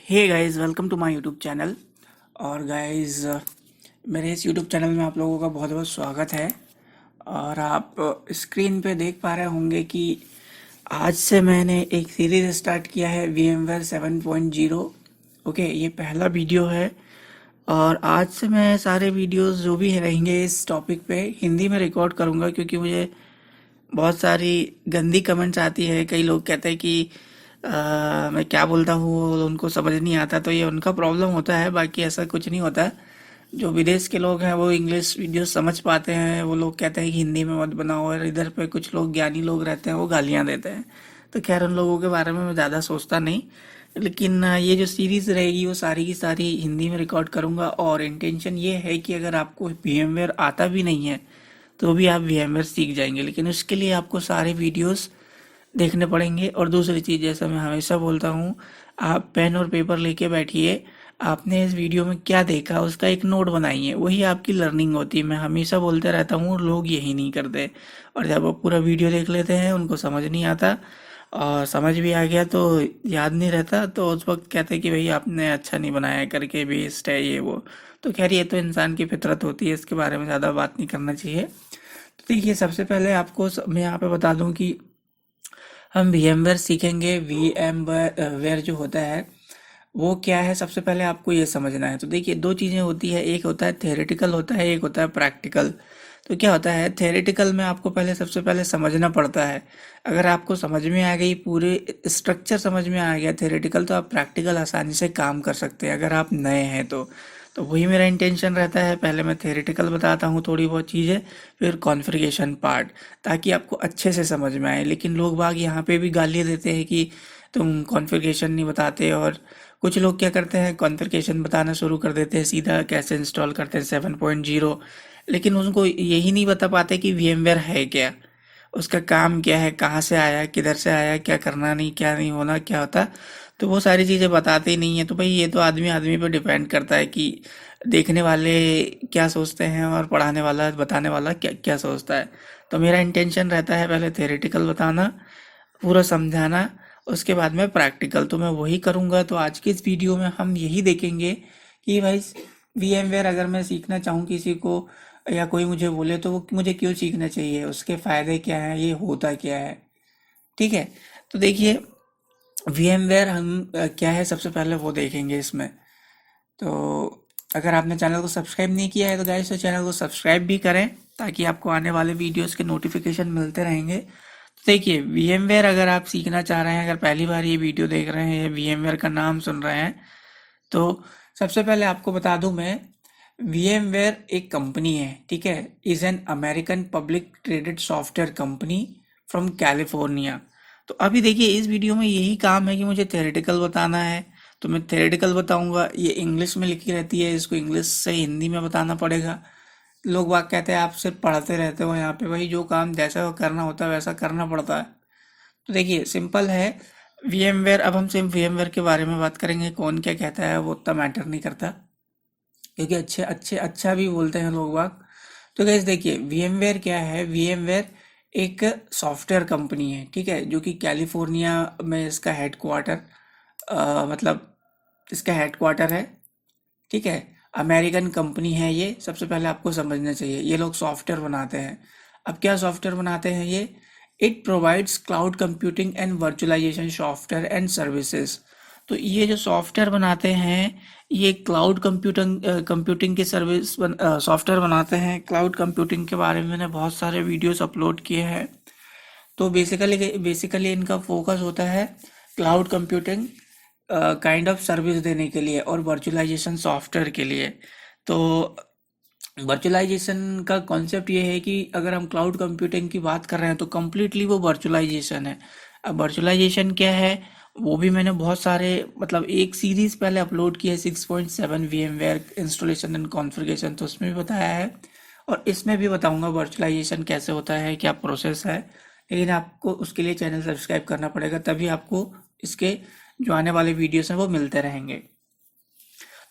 Hey guys, welcome to my YouTube channel. और guys, मेरे इस यूट्यूब चैनल में आप लोगों का बहुत बहुत स्वागत है। और आप स्क्रीन पे देख पा रहे होंगे कि आज से मैंने एक सीरीज स्टार्ट किया है VMware 7.0। ओके, ये पहला वीडियो है। और आज से मैं सारे वीडियोस जो भी रहेंगे इस टॉपिक पे हिंदी में रिकॉर्ड करूँगा, क्योंकि मुझे बहुत सारी गंदी कमेंट्स आती है। कई लोग कहते हैं कि मैं क्या बोलता हूँ उनको समझ नहीं आता, तो ये उनका प्रॉब्लम होता है। बाकी ऐसा कुछ नहीं होता। जो विदेश के लोग हैं वो इंग्लिश वीडियो समझ पाते हैं। वो लोग कहते हैं कि हिंदी में मत बनाओ, और इधर पे कुछ लोग ज्ञानी लोग रहते हैं वो गालियाँ देते हैं। तो खैर, उन लोगों के बारे में मैं ज़्यादा सोचता नहीं। लेकिन ये जो सीरीज़ रहेगी वो सारी की सारी हिंदी में रिकॉर्ड करूँगा। और इंटेंशन ये है कि अगर आपको VMware आता भी नहीं है तो भी आप VMware सीख जाएंगे। लेकिन उसके लिए आपको सारे वीडियोस देखने पड़ेंगे। और दूसरी चीज़, जैसा मैं हमेशा बोलता हूँ, आप पेन और पेपर लेके बैठिए। आपने इस वीडियो में क्या देखा उसका एक नोट बनाइए, वही आपकी लर्निंग होती है। मैं हमेशा बोलते रहता हूँ, लोग यही नहीं करते। और जब वो पूरा वीडियो देख लेते हैं उनको समझ नहीं आता, और समझ भी आ गया तो याद नहीं रहता, तो उस वक्त कहते हैं कि भाई आपने अच्छा नहीं बनाया, करके वेस्ट है ये वो। तो खैर, ये तो इंसान की फितरत होती है, इसके बारे में ज़्यादा बात नहीं करना चाहिए। तो देखिए, सबसे पहले आपको मैं यहाँ पे बता दूं कि हम VMware सीखेंगे। VMware जो होता है वो क्या है, सबसे पहले आपको ये समझना है। तो देखिए, दो चीज़ें होती है, एक होता है थेरेटिकल होता है, एक होता है प्रैक्टिकल। तो क्या होता है, थेरेटिकल में आपको पहले सबसे पहले समझना पड़ता है। अगर आपको समझ में आ गई, पूरे स्ट्रक्चर समझ में आ गया थेरेटिकल, तो आप प्रैक्टिकल आसानी से काम कर सकते हैं अगर आप नए हैं तो वही मेरा इंटेंशन रहता है। पहले मैं थेरेटिकल बताता हूँ थोड़ी बहुत चीज़ें, फिर कॉन्फ़िगरेशन पार्ट, ताकि आपको अच्छे से समझ में आए। लेकिन लोग बाग यहाँ पे भी गालियाँ देते हैं कि तुम कॉन्फ़िगरेशन नहीं बताते। और कुछ लोग क्या करते हैं, कॉन्फ़िगरेशन बताना शुरू कर देते हैं, सीधा कैसे इंस्टॉल करते हैं 7.0। लेकिन उनको यही नहीं बता पाते कि VMware है क्या, उसका काम क्या है, कहाँ से आया, किधर से आया, क्या करना नहीं, क्या नहीं होना, क्या होता। तो वो सारी चीज़ें बताते ही नहीं है। तो भाई, ये तो आदमी आदमी पर डिपेंड करता है कि देखने वाले क्या सोचते हैं और पढ़ाने वाला, बताने वाला क्या क्या सोचता है। तो मेरा इंटेंशन रहता है पहले थेरेटिकल बताना, पूरा समझाना, उसके बाद में प्रैक्टिकल। तो मैं वही करूँगा। तो आज की इस वीडियो में हम यही देखेंगे कि भाई, VMware अगर मैं सीखना चाहूँ किसी को, या कोई मुझे बोले, तो वो मुझे क्यों सीखना चाहिए, उसके फ़ायदे क्या हैं, ये होता क्या है। ठीक है। तो देखिए, VMware हम क्या है सबसे पहले वो देखेंगे इसमें। तो अगर आपने चैनल को सब्सक्राइब नहीं किया है तो गाइस, तो चैनल को सब्सक्राइब भी करें, ताकि आपको आने वाले वीडियोस के नोटिफिकेशन मिलते रहेंगे। तो देखिए, VMware अगर आप सीखना चाह रहे हैं, अगर पहली बार ये वीडियो देख रहे हैं, VMware का नाम सुन रहे हैं, तो सबसे पहले आपको बता दूं मैं, VMware एक कंपनी है, ठीक है। Is an American public traded software company from California. तो अभी देखिए, इस वीडियो में यही काम है कि मुझे थेरेटिकल बताना है, तो मैं थेरेटिकल बताऊंगा। ये इंग्लिश में लिखी रहती है, इसको इंग्लिश से हिंदी में बताना पड़ेगा। लोग बाग कहते हैं आप सिर्फ पढ़ते रहते हो यहाँ पे, वही जो काम जैसा करना होता है वैसा करना पड़ता है। तो देखिए, सिंपल है। VMware, अब हम सिर्फ VMware के बारे में बात करेंगे, कौन क्या कहता है वो उतना मैटर नहीं करता, क्योंकि अच्छे अच्छे अच्छा भी बोलते हैं लोग बाग। तो गैस देखिए, VMware क्या है। VMware एक सॉफ्टवेयर कंपनी है, ठीक है, जो कि कैलिफोर्निया में इसका हेडक्वार्टर, मतलब इसका हेडक्वार्टर है, ठीक है। अमेरिकन कंपनी है ये, सबसे पहले आपको समझना चाहिए। ये लोग सॉफ्टवेयर बनाते हैं। अब क्या सॉफ्टवेयर बनाते हैं ये, it provides cloud computing and virtualization software and services. तो ये जो सॉफ्टवेयर बनाते हैं, ये क्लाउड कंप्यूटिंग की सर्विस सॉफ्टवेयर बनाते हैं। क्लाउड कंप्यूटिंग के बारे में मैंने बहुत सारे वीडियोस अपलोड किए हैं। तो बेसिकली बेसिकली इनका फोकस होता है cloud computing kind of service देने के लिए, और वर्चुअलाइजेशन सॉफ्टवेयर के लिए। तो वर्चुअलाइजेशन का कॉन्सेप्ट ये है कि अगर हम क्लाउड कंप्यूटिंग की बात कर रहे हैं तो कम्प्लीटली वो वर्चुअलाइजेशन है। अब वर्चुअलाइजेशन क्या है, वो भी मैंने बहुत सारे, मतलब एक सीरीज पहले अपलोड की है, 6.7 VMware इंस्टॉलेशन एंड कॉन्फ़िगरेशन, तो उसमें भी बताया है। और इसमें भी बताऊंगा वर्चुअलाइजेशन कैसे होता है, क्या प्रोसेस है। लेकिन आपको उसके लिए चैनल सब्सक्राइब करना पड़ेगा, तभी आपको इसके जो आने वाले वीडियोस हैं वो मिलते रहेंगे।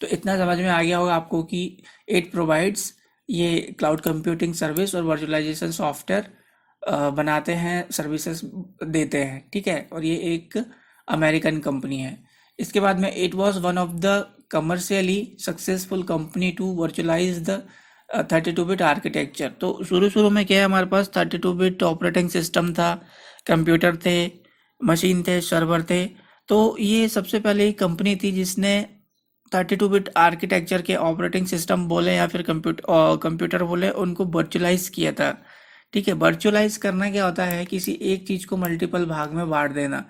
तो इतना समझ में आ गया होगा आपको कि इट प्रोवाइड्स, ये क्लाउड कंप्यूटिंग सर्विस और वर्चुअलाइजेशन सॉफ्टवेयर बनाते हैं, सर्विसेज देते हैं, ठीक है। और ये एक अमेरिकन कंपनी है। इसके बाद में it was one of the commercially successful company to virtualize the 32 bit architecture. तो शुरू शुरू में क्या है, हमारे पास 32 बिट ऑपरेटिंग सिस्टम था, कंप्यूटर थे, मशीन थे, सर्वर थे। तो ये सबसे पहले एक कंपनी थी जिसने 32 बिट आर्किटेक्चर के ऑपरेटिंग सिस्टम बोले या फिर कंप्यूटर बोले, उनको वर्चुअलाइज किया था। ठीक है, वर्चुअलाइज करना क्या होता है, किसी एक चीज़ को मल्टीपल भाग में बांट देना।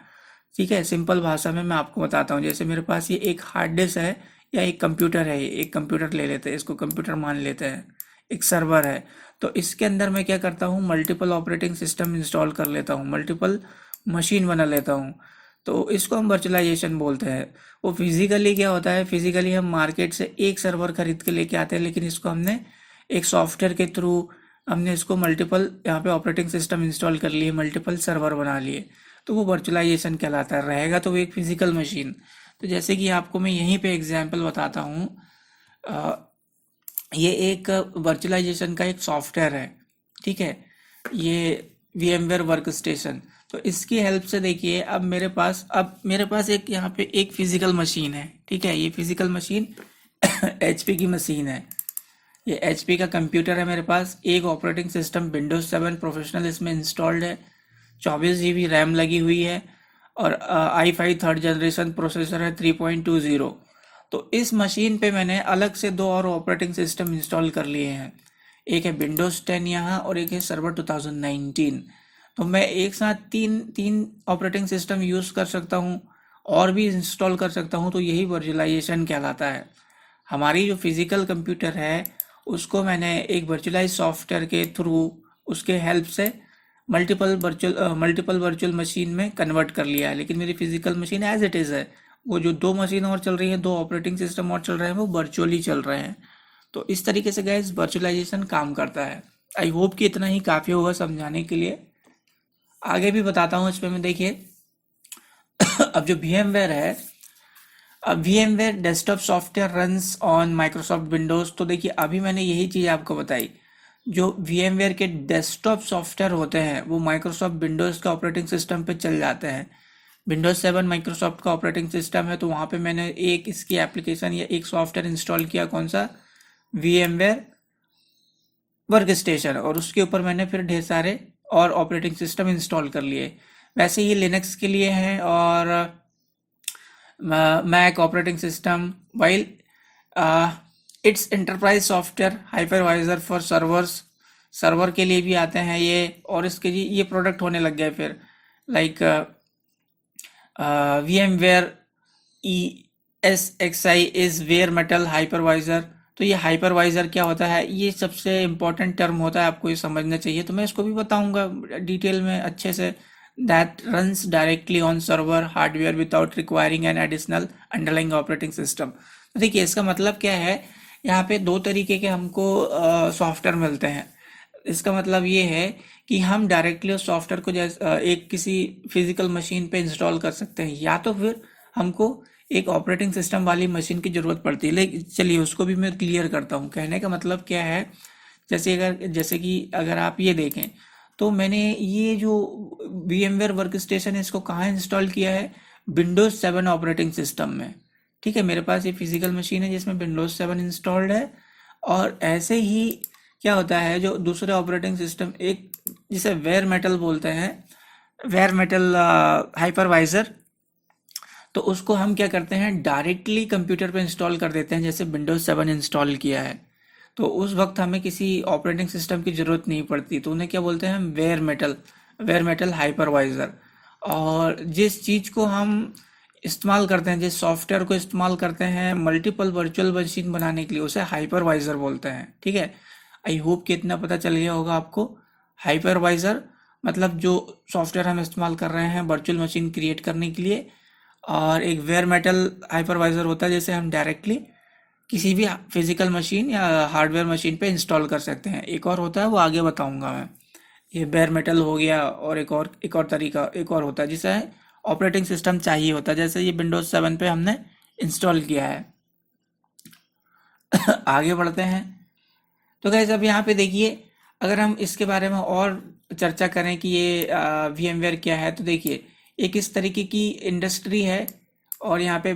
ठीक है, सिंपल भाषा में मैं आपको बताता हूँ। जैसे मेरे पास ये एक हार्ड डिस्क है या एक कंप्यूटर है, एक कंप्यूटर ले लेते हैं, इसको कंप्यूटर मान लेते हैं, एक सर्वर है। तो इसके अंदर मैं क्या करता हूँ, मल्टीपल ऑपरेटिंग सिस्टम इंस्टॉल कर लेता हूँ, मल्टीपल मशीन बना लेता हूँ। तो इसको हम वर्चुअलाइजेशन बोलते हैं। वो फिजिकली क्या होता है, फिजिकली हम मार्केट से एक सर्वर खरीद के लेके आते हैं, लेकिन इसको हमने एक सॉफ्टवेयर के थ्रू हमने इसको मल्टीपल यहाँ पे ऑपरेटिंग सिस्टम इंस्टॉल कर लिए, मल्टीपल सर्वर बना लिए, तो वो वर्चुअलाइजेशन कहलाता है। रहेगा तो वो एक फिजिकल मशीन। तो जैसे कि आपको मैं यहीं पे एग्जांपल बताता हूँ, ये एक वर्चुअलाइजेशन का एक सॉफ्टवेयर है। ठीक है, ये VMware वर्क स्टेशन। तो इसकी हेल्प से देखिए, अब मेरे पास एक यहाँ पे एक फिजिकल मशीन है। ठीक है, ये फिजिकल मशीन HP की मशीन है। ये HP का कंप्यूटर है मेरे पास, एक ऑपरेटिंग सिस्टम विंडोज 7 प्रोफेशनल इसमें इंस्टॉल्ड है, 24 GB रैम लगी हुई है, और i5 थर्ड जनरेशन प्रोसेसर है 3.20। तो इस मशीन पे मैंने अलग से दो और ऑपरेटिंग सिस्टम इंस्टॉल कर लिए हैं। एक है विंडोज 10 यहाँ, और एक है सर्वर 2019। तो मैं एक साथ तीन तीन ऑपरेटिंग सिस्टम यूज़ कर सकता हूँ और भी इंस्टॉल कर सकता हूँ। तो यही वर्चुअलाइजेशन कहलाता है। हमारी जो फिजिकल कंप्यूटर है उसको मैंने एक वर्चुअलाइज सॉफ्टवेयर के थ्रू, उसके हेल्प से मल्टीपल वर्चुअल मशीन में कन्वर्ट कर लिया है। लेकिन मेरी physical machine as it is है। वो जो दो मशीन और चल रही हैं, दो ऑपरेटिंग सिस्टम और चल रहे हैं, वो वर्चुअली चल रहे हैं। तो इस तरीके से गाइस वर्चुअलाइजेशन काम करता है। आई होप कि इतना ही काफ़ी होगा समझाने के लिए। आगे भी बताता हूँ इसमें। मैं देखिए अब जो VMware है, अब VMware desktop software runs on Microsoft Windows. तो देखिए अभी मैंने यही चीज़ आपको बताई। जो VMware के डेस्कटॉप सॉफ्टवेयर होते हैं वो माइक्रोसॉफ्ट विंडोज़ के ऑपरेटिंग सिस्टम पे चल जाते हैं। विंडोज 7 माइक्रोसॉफ्ट का ऑपरेटिंग सिस्टम है, तो वहाँ पे मैंने एक इसकी एप्लीकेशन या एक सॉफ्टवेयर इंस्टॉल किया, कौन सा, VMware वर्क स्टेशन, और उसके ऊपर मैंने फिर ढेर सारे और ऑपरेटिंग सिस्टम इंस्टॉल कर लिए। वैसे ही लिनक्स के लिए हैं, और Mac operating system, while its enterprise software hypervisor for servers, server के लिए भी आते हैं ये। और इसके ये प्रोडक्ट होने लग गए फिर, like VMware ESXi is bare metal hypervisor. तो ये हाइपरवाइजर क्या होता है, ये सबसे इम्पोर्टेंट टर्म होता है, आपको ये समझना चाहिए। तो मैं इसको भी बताऊंगा डिटेल में अच्छे से। That runs directly on server hardware without requiring an additional underlying operating system. तो देखिए इसका मतलब क्या है, यहाँ पे दो तरीके के हमको सॉफ्टवेयर मिलते हैं। इसका मतलब ये है कि हम डायरेक्टली उस सॉफ्टवेयर को जैसे एक किसी फिजिकल मशीन पे इंस्टॉल कर सकते हैं, या तो फिर हमको एक ऑपरेटिंग सिस्टम वाली मशीन की ज़रूरत पड़ती है। लेकिन चलिए उसको भी मैं क्लियर करता हूँ। कहने का मतलब क्या है, जैसे कि अगर आप ये देखें, तो मैंने ये जो VMware वर्क स्टेशन है इसको कहाँ इंस्टॉल किया है, विंडोज 7 ऑपरेटिंग सिस्टम में। ठीक है, मेरे पास ये फिजिकल मशीन है जिसमें विंडोज 7 इंस्टॉल्ड है। और ऐसे ही क्या होता है, जो दूसरे ऑपरेटिंग सिस्टम, एक जिसे वेयर मेटल बोलते हैं, वेयर मेटल हाइपरवाइजर, तो उसको हम क्या करते हैं, डायरेक्टली कंप्यूटर पे इंस्टॉल कर देते हैं। जैसे विंडोज 7 इंस्टॉल किया है तो उस वक्त हमें किसी ऑपरेटिंग सिस्टम की ज़रूरत नहीं पड़ती। तो उन्हें क्या बोलते हैं, वेयर मेटल हाइपरवाइजर। और जिस चीज़ को हम इस्तेमाल करते हैं, जिस सॉफ्टवेयर को इस्तेमाल करते हैं मल्टीपल वर्चुअल मशीन बनाने के लिए, उसे हाइपरवाइजर बोलते हैं। ठीक है, आई होप कि इतना पता चल गया होगा आपको। हाइपरवाइजर मतलब जो सॉफ्टवेयर हम इस्तेमाल कर रहे हैं वर्चुअल मशीन क्रिएट करने के लिए। और एक वेयर मेटल हाइपरवाइजर होता है जैसे हम डायरेक्टली किसी भी फिजिकल मशीन या हार्डवेयर मशीन पे इंस्टॉल कर सकते हैं। एक और होता है, वो आगे बताऊंगा मैं। ये वेयर मेटल हो गया, और एक और तरीका एक और होता है जिसे ऑपरेटिंग सिस्टम चाहिए होता है, जैसे ये विंडोज 7 पे हमने इंस्टॉल किया है। आगे बढ़ते हैं। तो गाइस अब यहाँ पे देखिए, अगर हम इसके बारे में और चर्चा करें कि ये VMware क्या है, तो देखिए एक इस तरीके की इंडस्ट्री है, और यहाँ पे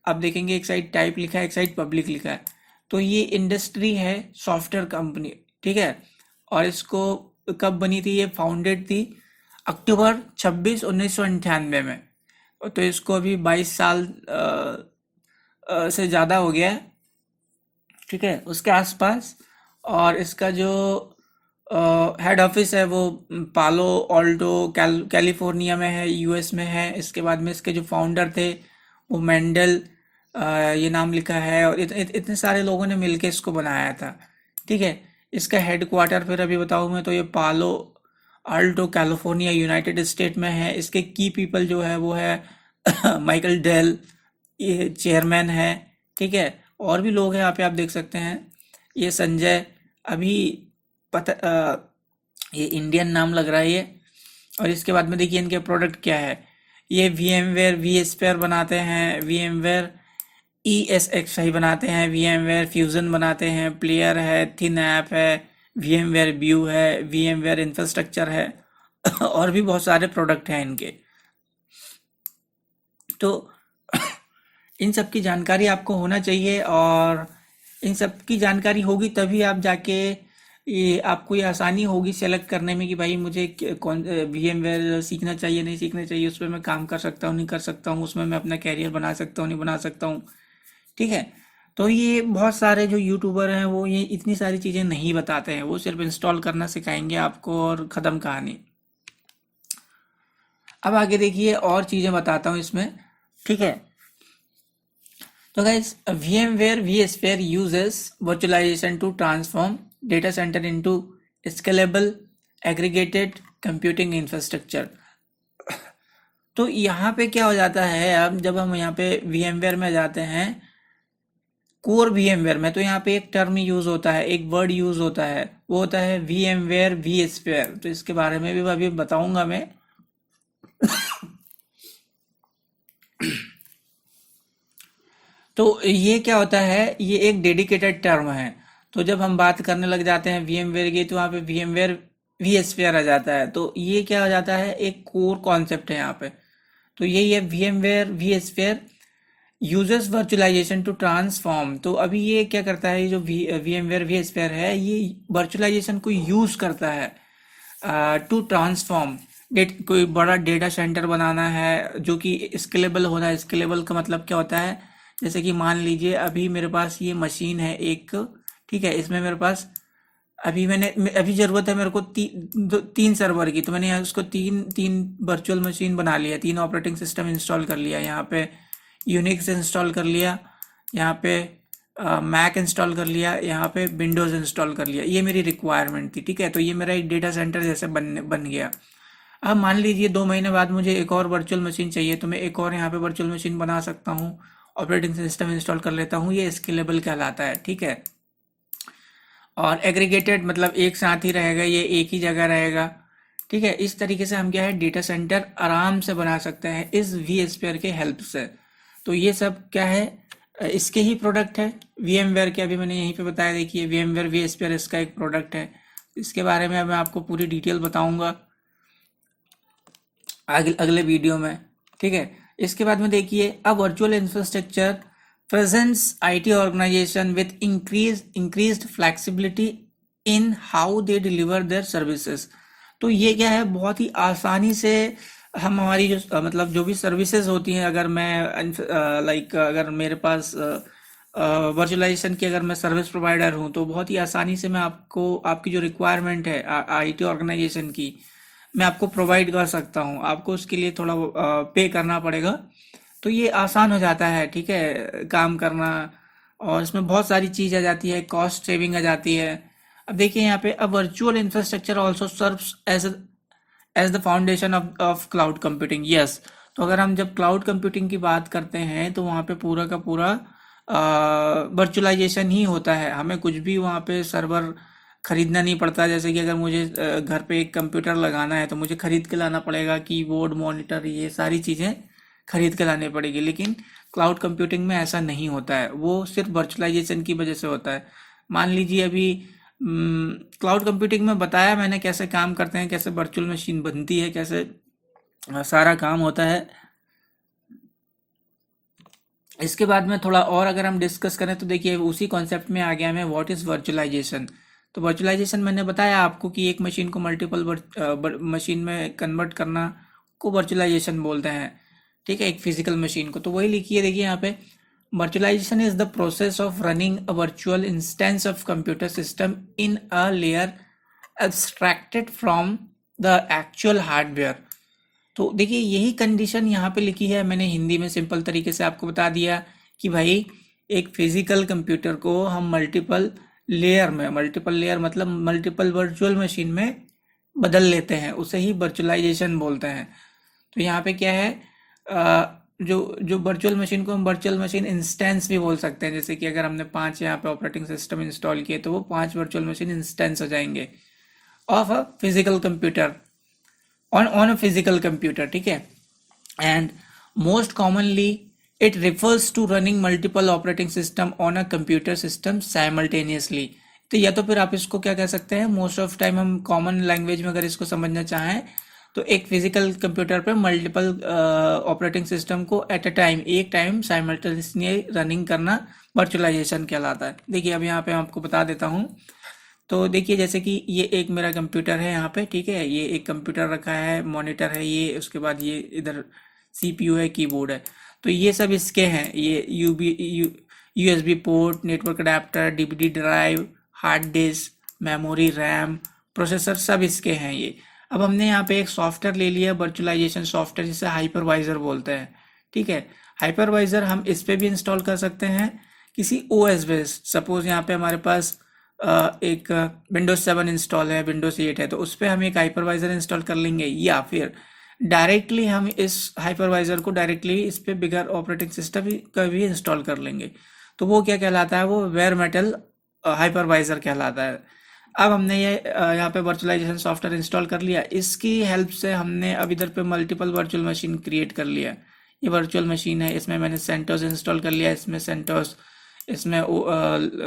आप देखेंगे एक साइड टाइप लिखा है, एक साइड पब्लिक लिखा है। तो ये इंडस्ट्री है सॉफ्टवेयर कंपनी, ठीक है। और इसको कब बनी थी, ये फाउंडेड थी अक्टूबर 26, 1998 में। तो इसको अभी 22 साल से ज़्यादा हो गया है, ठीक है, उसके आसपास। और इसका जो हेड ऑफिस है वो पालो ऑल्टो कैलिफोर्निया में है, यूएस में है। इसके बाद में इसके जो फाउंडर थे वो मेंडल, ये नाम लिखा है। और इतने सारे लोगों ने मिलके इसको बनाया था, ठीक है। इसका हेड क्वार्टर फिर अभी बताऊँ मैं तो ये पालो आल्टो कैलिफोर्निया यूनाइटेड स्टेट में है। इसके की पीपल जो है वो है माइकल डेल, ये चेयरमैन है, ठीक है। और भी लोग हैं यहाँ पे आप देख सकते हैं, ये संजय, अभी पता ये इंडियन नाम लग रहा है ये। और इसके बाद में देखिए इनके प्रोडक्ट क्या है। ये VMware vSphere बनाते हैं, VMware ESXi बनाते हैं, वी एम वेयर फ्यूजन बनाते हैं, प्लेयर है, थिन ऐप है, वी एम वेयर व्यू है, वी एम वेयर इंफ्रास्ट्रक्चर है और भी बहुत सारे प्रोडक्ट हैं इनके। तो इन सब की जानकारी आपको होना चाहिए, और इन सब की जानकारी होगी तभी आप जाके ये आपको ये आसानी होगी सेलेक्ट करने में कि भाई मुझे कौन वी एम वेयर सीखना चाहिए नहीं सीखना चाहिए, उस पर मैं काम कर सकता हूँ नहीं कर सकता हूँ, उसमें मैं अपना कैरियर बना सकता हूँ नहीं बना सकता हूँ, ठीक है। तो ये बहुत सारे जो यूट्यूबर हैं वो ये इतनी सारी चीज़ें नहीं बताते हैं, वो सिर्फ इंस्टॉल करना सिखाएंगे आपको और ख़त्म कहानी। अब आगे देखिए और चीज़ें बताता हूँ इसमें, ठीक है। So guys, VMware vSphere uses virtualization to transform data center into scalable aggregated computing infrastructure. तो यहाँ पे क्या हो जाता है, अब जब हम यहाँ पे VMware में जाते हैं, कोर VMware में, तो यहाँ पे एक टर्म यूज होता है, एक वर्ड यूज होता है, वो होता है VMware vSphere। तो इसके बारे में भी अभी बताऊंगा मैं। तो ये क्या होता है, ये एक डेडिकेटेड टर्म है। तो जब हम बात करने लग जाते हैं VMware की, तो वहाँ पे VMware vSphere आ जाता है। तो ये क्या हो जाता है, एक कोर कॉन्सेप्ट है यहाँ पे। तो यही है VMware vSphere users virtualization to transform. तो अभी ये क्या करता है, ये जो VMware vSphere है ये वर्चुअलाइजेशन को यूज करता है टू ट्रांसफॉर्म कोई बड़ा डेटा सेंटर बनाना है जो कि स्केलेबल होना है। स्केलेबल का मतलब क्या होता है, जैसे कि मान लीजिए अभी मेरे पास ये मशीन है एक, ठीक है, इसमें मेरे पास अभी ज़रूरत है मेरे को तीन सर्वर की। तो मैंने यहाँ उसको तीन तीन वर्चुअल मशीन बना लिया, तीन ऑपरेटिंग सिस्टम इंस्टॉल कर लिया, यहाँ पे यूनिक्स इंस्टॉल कर लिया, यहाँ पे मैक इंस्टॉल कर लिया, यहाँ पे विंडोज़ इंस्टॉल कर लिया। ये मेरी रिक्वायरमेंट थी, ठीक है। तो ये मेरा एक डेटा सेंटर जैसे बन गया। अब मान लीजिए 2 महीने बाद मुझे एक और वर्चुअल मशीन चाहिए, तो मैं एक और यहाँ पे वर्चुअल मशीन बना सकता हूँ, ऑपरेटिंग सिस्टम इंस्टॉल कर लेता हूँ, ये स्केलेबल कहलाता है, ठीक है। और एग्रीगेटेड मतलब एक साथ ही रहेगा, ये एक ही जगह रहेगा, ठीक है। इस तरीके से हम क्या है डेटा सेंटर आराम से बना सकते हैं इस vSphere के हेल्प से। तो ये सब क्या है, इसके ही प्रोडक्ट है VMware के। अभी मैंने यहीं पे बताया, देखिए VMware vSphere इसका एक प्रोडक्ट है। इसके बारे में मैं आपको पूरी डिटेल बताऊंगा अगले वीडियो में, ठीक है। इसके बाद में देखिए, अ virtual infrastructure presents IT organization with increased flexibility in how they deliver their services। तो ये क्या है, बहुत ही आसानी से हम हमारी जो मतलब जो भी सर्विसेज होती हैं, अगर मैं अगर मेरे पास वर्चुअलाइजेशन की अगर मैं सर्विस प्रोवाइडर हूँ, तो बहुत ही आसानी से मैं आपको आपकी जो रिक्वायरमेंट है IT ऑर्गेनाइजेशन की, मैं आपको प्रोवाइड कर सकता हूँ। आपको उसके लिए थोड़ा पे करना पड़ेगा, तो ये आसान हो जाता है, ठीक है, काम करना। और इसमें बहुत सारी चीज़ आ जाती है, कॉस्ट सेविंग आ जाती है। अब देखिए यहाँ पे, a virtual infrastructure also serves as the foundation of cloud computing. Yes, तो अगर हम जब क्लाउड कंप्यूटिंग की बात करते हैं, तो वहाँ पे पूरा का पूरा वर्चुअलाइजेशन ही होता है। हमें कुछ भी वहाँ पे सर्वर खरीदना नहीं पड़ता। जैसे कि अगर मुझे घर पे एक कंप्यूटर लगाना है, तो मुझे खरीद के लाना पड़ेगा, कीबोर्ड, मॉनिटर, ये सारी चीज़ें खरीद के लाने पड़ेगी। लेकिन क्लाउड कंप्यूटिंग में ऐसा नहीं होता है, वो सिर्फ वर्चुअलाइजेशन की वजह से होता है। मान लीजिए अभी क्लाउड कंप्यूटिंग में बताया मैंने कैसे काम करते हैं, कैसे वर्चुअल मशीन बनती है, कैसे सारा काम होता है। इसके बाद में थोड़ा और अगर हम डिस्कस करें तो देखिए उसी कॉन्सेप्ट में आ गया मैं, व्हाट इज़ वर्चुअलाइजेशन। तो वर्चुअलाइजेशन मैंने बताया आपको कि एक मशीन को मल्टीपल मशीन में कन्वर्ट करना को वर्चुअलाइजेशन बोलते हैं। ठीक है, एक फिजिकल मशीन को। तो वही लिखिए, देखिए यहाँ पे, virtualization is the process of running a virtual instance of computer system in a layer abstracted from the actual hardware. तो देखिए यही कंडीशन यहाँ पे लिखी है मैंने हिंदी में सिंपल तरीके से आपको बता दिया कि भाई एक फिजिकल कंप्यूटर को हम मल्टीपल लेयर में, मल्टीपल लेयर मतलब मल्टीपल वर्चुअल मशीन में बदल लेते हैं, उसे ही वर्चुअलाइजेशन बोलते हैं। तो यहाँ पे क्या है, जो जो वर्चुअल मशीन को हम वर्चुअल मशीन इंस्टेंस भी बोल सकते हैं। जैसे कि अगर हमने 5 यहाँ पे ऑपरेटिंग सिस्टम इंस्टॉल किए तो वो 5 वर्चुअल मशीन इंस्टेंस हो जाएंगे of a physical computer, on a physical computer। ठीक है, and most commonly it refers to running multiple operating system on a computer system simultaneously। तो या तो फिर आप इसको क्या कह सकते हैं, मोस्ट ऑफ टाइम हम कॉमन लैंग्वेज में अगर इसको समझना चाहें तो एक फिजिकल कंप्यूटर पे मल्टीपल ऑपरेटिंग सिस्टम को एट अ टाइम, एक टाइम साइमल्टेनियसली रनिंग करना वर्चुअलाइजेशन कहलाता है। देखिए अब यहाँ पे मैं आपको बता देता हूँ। तो देखिए जैसे कि ये एक मेरा कंप्यूटर है यहाँ पे, ठीक है, ये एक कंप्यूटर रखा है, मॉनिटर है ये, उसके बाद ये इधर सीपीयू है, कीबोर्ड है। तो ये सब इसके हैं, ये USB port, network adapter, DVD drive, hard disk, memory, RAM, processor, सब इसके हैं ये। अब हमने यहाँ पे एक सॉफ्टवेयर ले लिया, वर्चुअलाइजेशन सॉफ्टवेयर, जिसे हाइपरवाइजर बोलते हैं। ठीक है, हाइपरवाइजर हम इस पे भी इंस्टॉल कर सकते हैं किसी ओएस बेस्ड। सपोज यहाँ पे हमारे पास एक विंडोज 7 इंस्टॉल है, विंडोज 8 है, तो उस पर हम एक हाइपरवाइजर इंस्टॉल कर लेंगे, या फिर डायरेक्टली हम इस हाइपरवाइजर को डायरेक्टली इस पे बिगर ऑपरेटिंग सिस्टम का भी इंस्टॉल कर लेंगे। तो वो क्या कहलाता है, वो वेयर मेटल हाइपरवाइजर कहलाता है। अब हमने ये यहाँ पे वर्चुअलाइजेशन सॉफ्टवेयर इंस्टॉल कर लिया, इसकी हेल्प से हमने अब इधर पे मल्टीपल वर्चुअल मशीन क्रिएट कर लिया। ये वर्चुअल मशीन है, इसमें मैंने सेंटोस इंस्टॉल कर लिया, इसमें सेंटोस, इसमें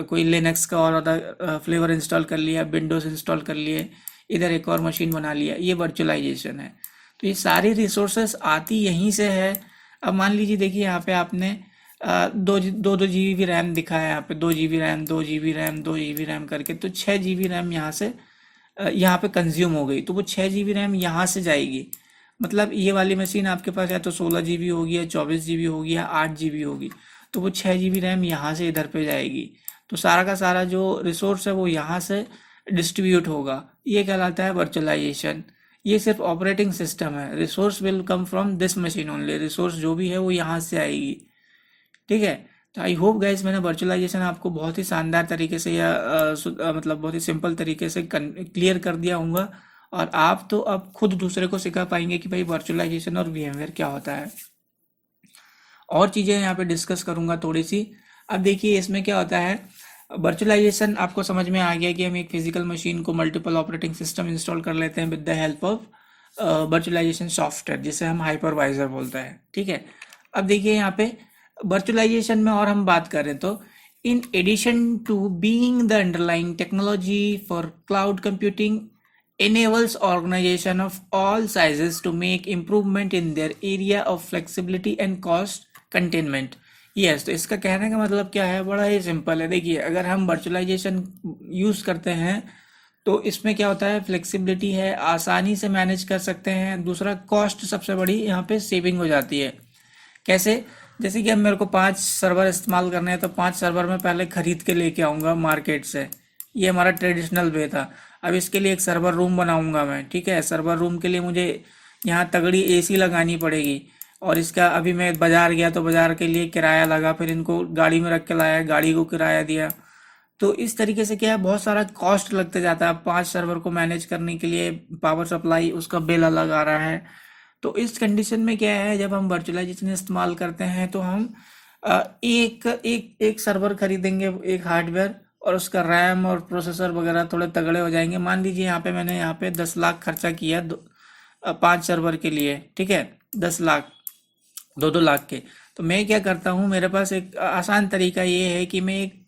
कोई लिनक्स का और अदर फ्लेवर इंस्टॉल कर लिया, विंडोज़ इंस्टॉल कर लिए, इधर एक और मशीन बना लिया। ये वर्चुअलाइजेशन है। तो ये सारी रिसोर्सेस आती यहीं से है। अब मान लीजिए, देखिए यहाँ पे आपने दो दो GB रैम दिखा है, यहाँ पे 2 GB RAM, 2 GB RAM, 2 GB RAM करके, तो 6 GB रैम यहाँ से यहाँ पे कंज्यूम हो गई, तो वो 6 GB रैम यहाँ से जाएगी। मतलब ये वाली मशीन आपके पास या तो 16 GB होगी, या 24 GB होगी, या 8 GB होगी, तो वो 6 GB रैम यहाँ से इधर पे जाएगी। तो सारा का सारा जो रिसोर्स है वो यहाँ से डिस्ट्रीब्यूट होगा। ये कहलाता है वर्चुअलाइजेशन। ये सिर्फ ऑपरेटिंग सिस्टम है, resource will come from this machine only, resource जो भी है वो यहाँ से आएगी। ठीक है, तो आई होप गाइस मैंने वर्चुअलाइजेशन आपको बहुत ही शानदार तरीके से, या मतलब बहुत ही सिंपल तरीके से क्लियर कर दिया होगा, और आप तो अब खुद दूसरे को सिखा पाएंगे कि भाई वर्चुअलाइजेशन और वीएमवेयर क्या होता है। और चीज़ें यहाँ पे डिस्कस करूँगा थोड़ी सी। अब देखिए इसमें क्या होता है, वर्चुअलाइजेशन आपको समझ में आ गया कि हम एक फिजिकल मशीन को मल्टीपल ऑपरेटिंग सिस्टम इंस्टॉल कर लेते हैं with the help of virtualization software, जिसे हम हाइपरवाइजर बोलते हैं। ठीक है, अब देखिए यहाँ पे वर्चुअलाइजेशन में और हम बात करें तो, in addition to being the underlying technology for cloud computing enables organization of all sizes to make improvement in their area of flexibility and cost containment। Yes, तो इसका कहने का मतलब क्या है, बड़ा ही सिंपल है। देखिए अगर हम वर्चुअलाइजेशन यूज़ करते हैं तो इसमें क्या होता है, फ्लेक्सिबिलिटी है, आसानी से मैनेज कर सकते हैं। दूसरा, कॉस्ट सबसे बड़ी यहाँ पे सेविंग हो जाती है। कैसे, जैसे कि अब मेरे को 5 सर्वर इस्तेमाल करने हैं, तो 5 सर्वर मैं पहले खरीद के लेके आऊँगा मार्केट से। ये हमारा ट्रेडिशनल वे था। अब इसके लिए एक सर्वर रूम बनाऊंगा मैं। ठीक है, सर्वर रूम के लिए मुझे यहाँ तगड़ी एसी लगानी पड़ेगी, और इसका अभी मैं बाज़ार गया तो बाज़ार के लिए किराया लगा, फिर इनको गाड़ी में रख के लाया, गाड़ी को किराया दिया। तो इस तरीके से क्या है, बहुत सारा कॉस्ट लगते जाता है। 5 सर्वर को मैनेज करने के लिए पावर सप्लाई, उसका बिल अलग आ रहा है। तो इस कंडीशन में क्या है, जब हम वर्चुअलाइजेशन इस्तेमाल करते हैं तो हम एक एक एक सर्वर खरीदेंगे, एक हार्डवेयर, और उसका रैम और प्रोसेसर वगैरह थोड़े तगड़े हो जाएंगे। मान लीजिए यहाँ पे मैंने यहाँ पे 10 लाख खर्चा किया 5 सर्वर के लिए। ठीक है, 10 लाख, 2-2 लाख के। तो मैं क्या करता हूँ, मेरे पास एक आसान तरीका ये है कि मैं एक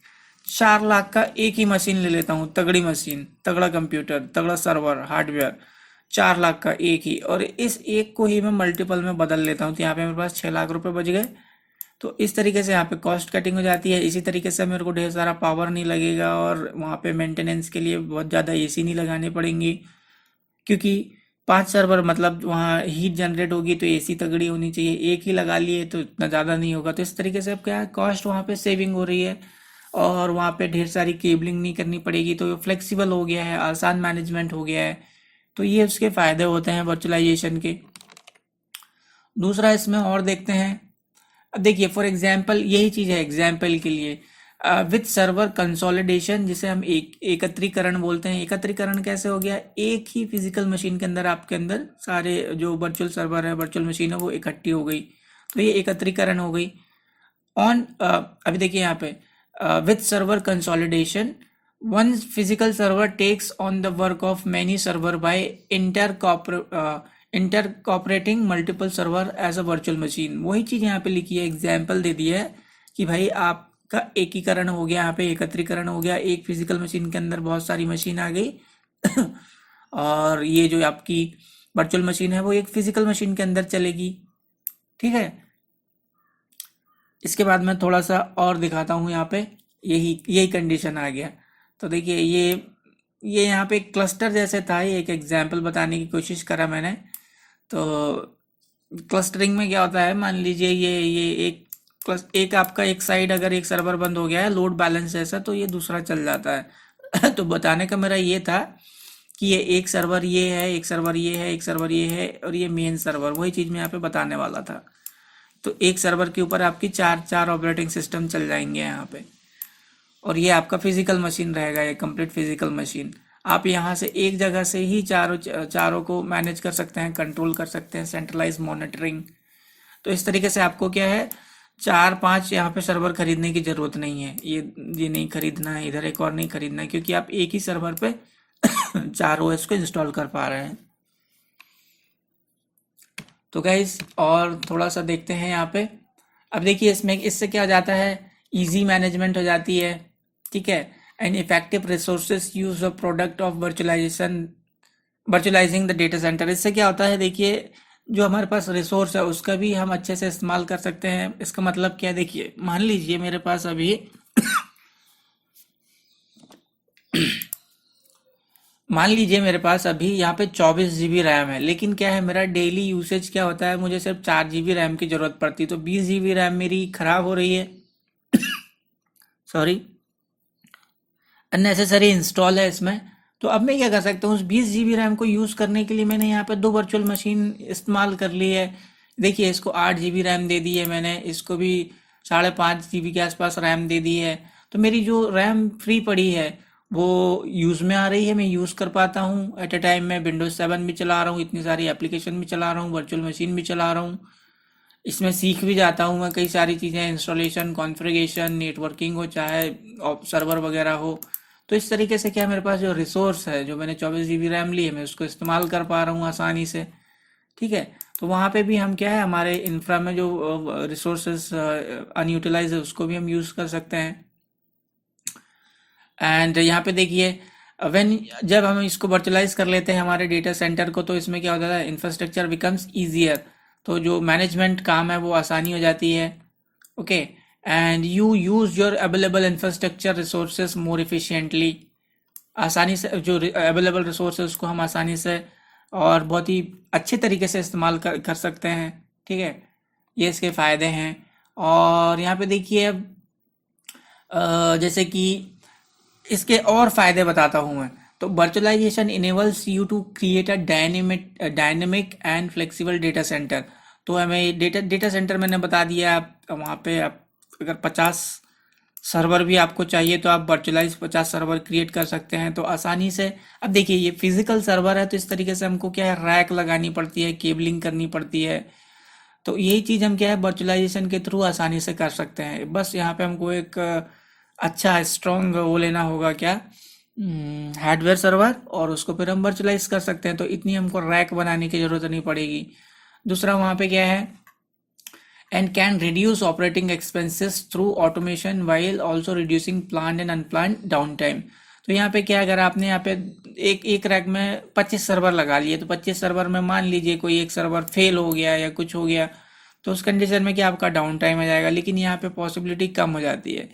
4 लाख का एक ही मशीन ले लेता हूँ, तगड़ी मशीन, तगड़ा कंप्यूटर, तगड़ा सर्वर हार्डवेयर, 4 लाख का एक ही, और इस एक को ही मैं मल्टीपल में बदल लेता हूँ। तो यहाँ पे मेरे पास 6 लाख रुपए बच गए। तो इस तरीके से यहाँ पे कॉस्ट कटिंग हो जाती है। इसी तरीके से मेरे को ढेर सारा पावर नहीं लगेगा और वहाँ पे मेंटेनेंस के लिए बहुत ज़्यादा एसी नहीं लगानी पड़ेंगी, क्योंकि 5 सर्वर मतलब वहाँ हीट जनरेट होगी तो एसी तगड़ी होनी चाहिए, एक ही लगा लिए तो इतना ज़्यादा नहीं होगा। तो इस तरीके से अब क्या है, कॉस्ट वहाँ पे सेविंग हो रही है और वहाँ पे ढेर सारी केबलिंग नहीं करनी पड़ेगी, तो फ्लेक्सिबल हो गया है, आसान मैनेजमेंट हो गया है। तो ये उसके फ़ायदे होते हैं वर्चुअलाइजेशन के। दूसरा इसमें और देखते हैं। अब देखिए फॉर एग्जांपल यही चीज़ है एग्जांपल के लिए, विथ सर्वर कंसोलिडेशन जिसे हम एकत्रीकरण बोलते हैं। एकत्रीकरण कैसे हो गया, एक ही फिजिकल मशीन के अंदर आपके अंदर सारे जो वर्चुअल सर्वर है, वर्चुअल मशीन है, वो इकट्ठी हो गई, तो ये एकत्रीकरण हो गई। ऑन अभी देखिए यहाँ पे with server consolidation one physical server takes on the work of many server by incorporating multiple server as a virtual machine. वही चीज़ यहाँ पे लिखी है, एग्जाम्पल दे दी है कि भाई आपका एकीकरण हो गया, यहाँ पे एकत्रीकरण हो गया, एक फिजिकल मशीन के अंदर बहुत सारी मशीन आ गई और ये जो आपकी वर्चुअल मशीन है वो एक फिजिकल मशीन के अंदर चलेगी। ठीक है, इसके बाद मैं थोड़ा सा और दिखाता हूँ यहाँ पे, यही यही कंडीशन आ गया। तो देखिए ये यहाँ पे एक क्लस्टर जैसे था, ये एक एग्जाम्पल बताने की कोशिश करा मैंने। तो क्लस्टरिंग में क्या होता है, मान लीजिए ये एक आपका एक साइड अगर एक सर्वर बंद हो गया है लोड बैलेंस जैसा, तो ये दूसरा चल जाता है तो बताने का मेरा ये था कि ये एक सर्वर ये है, एक सर्वर ये है, एक सर्वर ये है और ये मेन सर्वर, वही चीज़ मैं यहाँ पे बताने वाला था। तो एक सर्वर के ऊपर आपकी चार चार ऑपरेटिंग सिस्टम चल जाएंगे यहाँ पे, और ये आपका फिजिकल मशीन रहेगा, ये कंप्लीट फिजिकल मशीन। आप यहाँ से एक जगह से ही चारों को मैनेज कर सकते हैं, कंट्रोल कर सकते हैं, सेंट्रलाइज मॉनिटरिंग। तो इस तरीके से आपको क्या है, 4-5 यहाँ पे सर्वर खरीदने की ज़रूरत नहीं है, ये नहीं खरीदना है, इधर एक और नहीं खरीदना है, क्योंकि आप एक ही सर्वर पे 4 ओएस को इंस्टॉल कर पा रहे हैं। तो गाइज और थोड़ा सा देखते हैं यहाँ पे। अब देखिए इसमें इससे क्या हो जाता है, इजी मैनेजमेंट हो जाती है। ठीक है, and effective resources use of product of virtualising the data centre. इससे क्या होता है, देखिए जो हमारे पास रिसोर्स है उसका भी हम अच्छे से इस्तेमाल कर सकते हैं। इसका मतलब क्या है, देखिए मान लीजिए मेरे पास अभी मान लीजिए मेरे पास अभी यहाँ पे 24 GB रैम है, लेकिन क्या है मेरा डेली यूसेज क्या होता है, मुझे सिर्फ 4 GB रैम की ज़रूरत पड़ती है, तो 20 GB रैम मेरी ख़राब हो रही है सॉरी, अननेसेसरी इंस्टॉल है इसमें। तो अब मैं क्या कर सकता हूँ, उस 20 GB रैम को यूज़ करने के लिए मैंने यहाँ पे 2 वर्चुअल मशीन इस्तेमाल कर ली है। देखिए इसको 8 GB रैम दे दी है मैंने, इसको भी 5.5 GB के आसपास रैम दे दी है। तो मेरी जो रैम फ्री पड़ी है वो यूज़ में आ रही है, मैं यूज़ कर पाता हूँ एट ए टाइम। मैं विंडोज 7 भी चला रहा हूँ, इतनी सारी एप्लीकेशन भी चला रहा हूँ, वर्चुअल मशीन भी चला रहा हूँ, इसमें सीख भी जाता हूँ मैं कई सारी चीज़ें, इंस्टॉलेशन, कॉन्फ़िगरेशन, नेटवर्किंग हो चाहे सर्वर वगैरह हो। तो इस तरीके से क्या मेरे पास जो रिसोर्स है, जो मैंने 24 GB रैम ली है, मैं उसको इस्तेमाल कर पा रहा हूँ आसानी से। ठीक है, तो वहाँ पे भी हम क्या है, हमारे इंफ्रा में जो रिसोर्सेज अनयूटिलाइज है उसको भी हम यूज़ कर सकते हैं। एंड यहाँ पे देखिए व्हेन जब हम इसको वर्चुअलाइज कर लेते हैं हमारे डेटा सेंटर को, तो इसमें क्या होता है, इंफ्रास्ट्रक्चर बिकम्स ईजियर। तो जो मैनेजमेंट काम है वो आसानी हो जाती है। Okay, and you use your available infrastructure resources more efficiently. आसानी से जो अवेलेबल रिसोर्स है उसको हम आसानी से और बहुत ही अच्छे तरीके से इस्तेमाल कर सकते हैं। ठीक है, ये इसके फ़ायदे हैं। और यहाँ पे देखिए अब जैसे कि इसके और फायदे बताता हूँ मैं। तो virtualization enables you to create a dynamic and flexible data centre. तो हमें डेटा सेंटर मैंने बता दिया, आप वहाँ पे आप अगर 50 सर्वर भी आपको चाहिए तो आप वर्चुअलाइज 50 सर्वर क्रिएट कर सकते हैं तो आसानी से। अब देखिए ये फिजिकल सर्वर है तो इस तरीके से हमको क्या है, रैक लगानी पड़ती है, केबलिंग करनी पड़ती है। तो यही चीज़ हम क्या है वर्चुअलाइजेशन के थ्रू आसानी से कर सकते हैं। बस यहाँ पे हमको एक अच्छा स्ट्रॉन्ग वो लेना होगा, क्या हार्डवेयर सर्वर, और उसको फिर हम वर्चुअलाइज कर सकते हैं। तो इतनी हमको रैक बनाने की ज़रूरत नहीं पड़ेगी। दूसरा वहाँ पे क्या है, and can reduce operating expenses through automation while also reducing planned and unplanned down time. तो यहाँ पे क्या, अगर आपने यहाँ पे एक रैक में 25 सर्वर लगा लिए, तो 25 सर्वर में मान लीजिए कोई एक सर्वर फेल हो गया या कुछ हो गया, तो उस कंडीशन में क्या आपका डाउन टाइम आ जाएगा, लेकिन यहाँ पे पॉसिबिलिटी कम हो जाती है।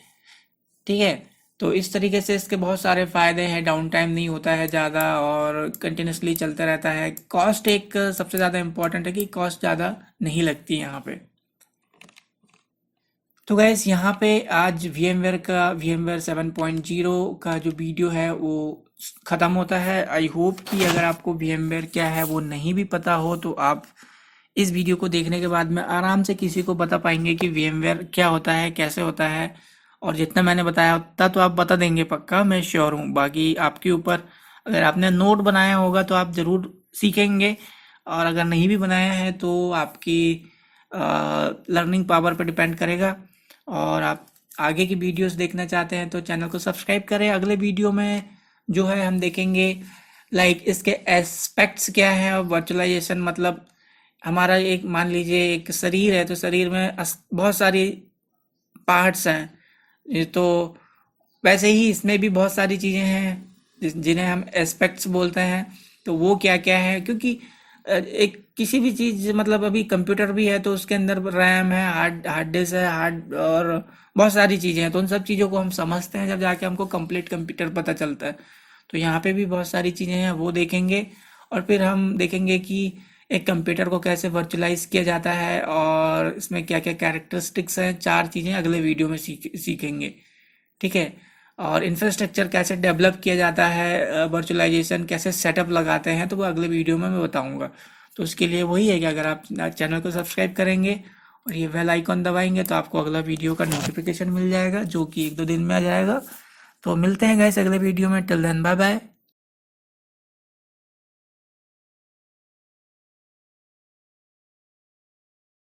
ठीक है, तो इस तरीके से इसके बहुत सारे फ़ायदे हैं, डाउन टाइम नहीं होता है ज़्यादा और कंटिन्यूसली चलता रहता है। कॉस्ट एक सबसे ज़्यादा इम्पोर्टेंट है कि कॉस्ट ज़्यादा नहीं लगती यहाँ पे। तो गैस यहाँ पे आज VMware 7.0 का जो वीडियो है वो ख़त्म होता है। आई होप कि अगर आपको VMware क्या है वो नहीं भी पता हो तो आप इस वीडियो को देखने के बाद में आराम से किसी को बता पाएंगे कि VMware क्या होता है, कैसे होता है। और जितना मैंने बताया उतना तो आप बता देंगे पक्का, मैं श्योर हूँ। बाकी आपके ऊपर, अगर आपने नोट बनाया होगा तो आप ज़रूर सीखेंगे, और अगर नहीं भी बनाया है तो आपकी लर्निंग पावर पर डिपेंड करेगा। और आप आगे की वीडियोस देखना चाहते हैं तो चैनल को सब्सक्राइब करें। अगले वीडियो में जो है हम देखेंगे लाइक इसके एस्पेक्ट्स क्या है वर्चुअलाइजेशन। मतलब हमारा एक, मान लीजिए एक शरीर है, तो शरीर में बहुत सारी पार्ट्स हैं, ये तो वैसे ही इसमें भी बहुत सारी चीज़ें हैं जिन्हें हम एस्पेक्ट्स बोलते हैं। तो वो क्या क्या है, क्योंकि एक किसी भी चीज़, मतलब अभी कंप्यूटर भी है तो उसके अंदर रैम है, हार्ड हार्ड डिस्क है, हार्ड, और बहुत सारी चीज़ें हैं। तो उन सब चीज़ों को हम समझते हैं जब जाके हमको कंप्लीट कंप्यूटर पता चलता है। तो यहाँ पे भी बहुत सारी चीज़ें हैं, वो देखेंगे। और फिर हम देखेंगे कि एक कंप्यूटर को कैसे वर्चुअलाइज किया जाता है और इसमें क्या क्या कैरेक्टरिस्टिक्स हैं। 4 चीज़ें अगले वीडियो में सीखेंगे। ठीक है, और इंफ्रास्ट्रक्चर कैसे डेवलप किया जाता है, वर्चुअलाइजेशन कैसे सेटअप लगाते हैं, तो वो अगले वीडियो में मैं बताऊंगा। तो उसके लिए वही है कि अगर आप चैनल को सब्सक्राइब करेंगे और ये बेल आइकॉन दबाएंगे तो आपको अगला वीडियो का नोटिफिकेशन मिल जाएगा, जो कि 1-2 दिन में आ जाएगा। तो मिलते हैं गाइस अगले वीडियो में। Till then bye bye.